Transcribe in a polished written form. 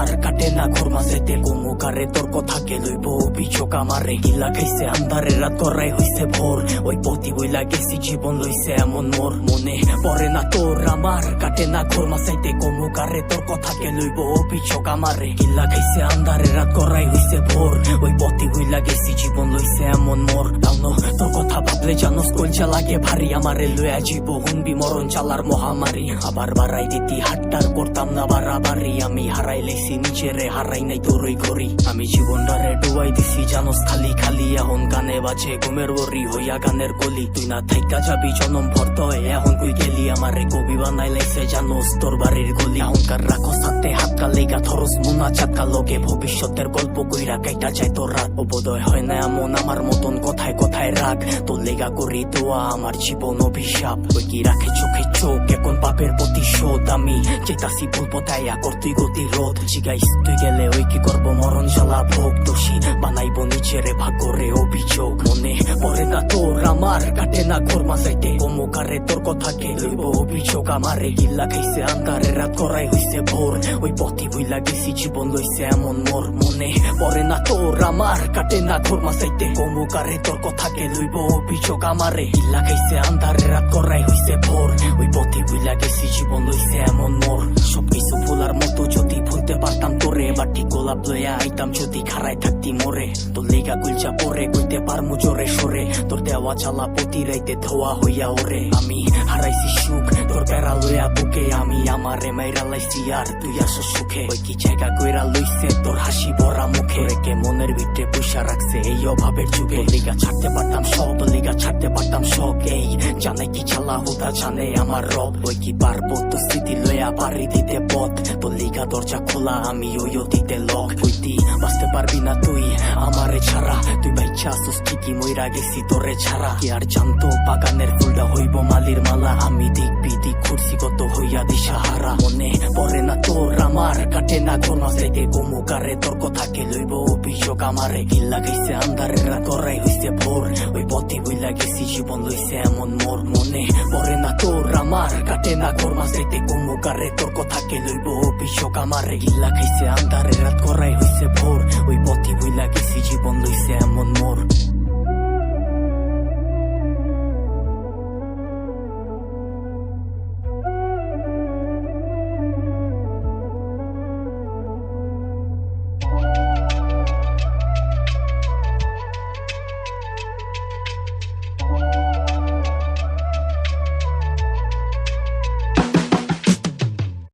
আমার কাটে না ঘর মাঝেতে কুমুকারে তোর কথা কে লইব অভিযোগ আমারে গিলা খাইছে আন্ধারে রাত করাই হইছে ভোর ওই পতি বইলা গেছি জীবন লইছে এমন মোর মনে পড়ে না তোর আমার কাটে না ঘর মাঝেতে কুমুকারে তোর কথা কে লইব অভিযোগ আমারে গিলা খাইছে আন্ধারে রাত করাই হইছে ভোর ওই পতি বইলা গেছি জীবন লইছে এমন মোর তাও তোর কথা ভাবলে জানোস কলজা লাগে ভারী আমারে লইয়া জীব হুনবি মরণ চালার মহামারী আবার বাড়াই দিতি হাট্টার করতাম না বাড়াবাড়ি আমি হারাই লেছি নিজেরে হারাই নাই তোরই ঘড়ি আমি জীবনটারে ডুবাই দিছি জানোস খালি খালি এখন গানে বাজে ঘুমের বরি হইয়া গানের গলি তুই না থাইকা যাবি জনম ভর্ত এখন কই গেলি আমারে কবি বানাই লাইছে জানোস তোর বাড়ির গলি অহংকার রাখো সাথে হাত কালেগা ধরস মুনা চাকা লগে ভবিষ্যতের গল্প কইরা কাইটা যায় তোর রাত বোধয় হয় না এমন আমার মতন কথায় কথায় রাগ তোর লেগা করি দোয়া আমার জীবন অভিশাপ ওই কি রাখে চোখে চোখ এখন পাপের প্রতিশোধ আমি চেতাসি ভুল পতাইয়া করতুই গতি রোধ জিগাইস তুই গেলে ওই কি করব মরণ জ্বালা ভোগ দোষী বানাইব নিজেরে ভাগ্যরে অভিযোগ মনে পড়ে না তোর আমার কাটে না ঘর মাঝাইতে কমুকারে তোর কথা কে লইব অভিযোগ আমারে গিল্লা খাইছে আন্ধারে রাত করাই হইছে ভোর ওই পথি বইলা গেছি জীবন লইছে এমন মোর মনে পড়ে না তোর আমার কাটে না ঘর মাঝাইতে কমুকারে তোর কথা কে লইব অভিযোগ আমারে গিল্লা খাইছে আন্ধারে রাত করাই হইছে ভোর ওই পথি বইলা গেছি জীবন লইছে এমন মোর সবকিছু ভুলার মতো যদি ভুলতে পারতাম তোরে বাটি গোলাপ লইয়া আইতাম যদি খারাই থাকতি মোরে তোর লেগা গুলচা পরে কইতে পারমু জোরে সরে তোর দেওয়া চালা প্রতি রাইতে ধোয়া হইয়া ওরে আমি হারাইছি সুখ তোর বেড়া লইয়া বুকে আমি আমারে মাইরা লাইছি আর তুই আসো সুখে ওই কি জায়গা কইরা লইছে তোর হাসি ভরা মুখে রেখে মনের ভিতরে পয়সা রাখছে এই অভাবের যুগে লিগা ছাড়তে পারতাম সব লিগা ছাড়তে পারতাম শখ এই জানে কি চালা হুদা জানে আমার রব ওই কি পারবো তো স্মৃতি লইয়া পারি দিতে পথ তোর লিগা দরজা খোলা আমি ওই দিতে লক কইতি বাঁচতে পারবি না তুই আমারে ছাড়া তুই বাইচ্ছা আসুস ঠিকই মইরা গেছি তোরে ছাড়া কি আর জানতো বাগানের ফুলটা হইব মালির মালা আমি দিক বিদিক ঘুরছি কত হইয়া দিশাহারা মনে পড়ে না তোর আমার কাটে না ঘর মাঝাইতে কমুকারে তোর কথা কে লইব অভিযোগ আমারে গিল্লা গাইছে আন্ধারে রাত করাই হইছে ভোর ওই পথে বইলা গেছি জীবন লইছে এমন মোর মনে পড়ে না তোর আমার কাটে না ঘর মাঝাইতে কমুকারে তোর কথা কে লইব অভিযোগ আমারে গিল্লা খাইছে আন্ধারে রাত করাই হইছে ভোর ওই পথে বইলা গেছি জীবন লইছে এমন মোর।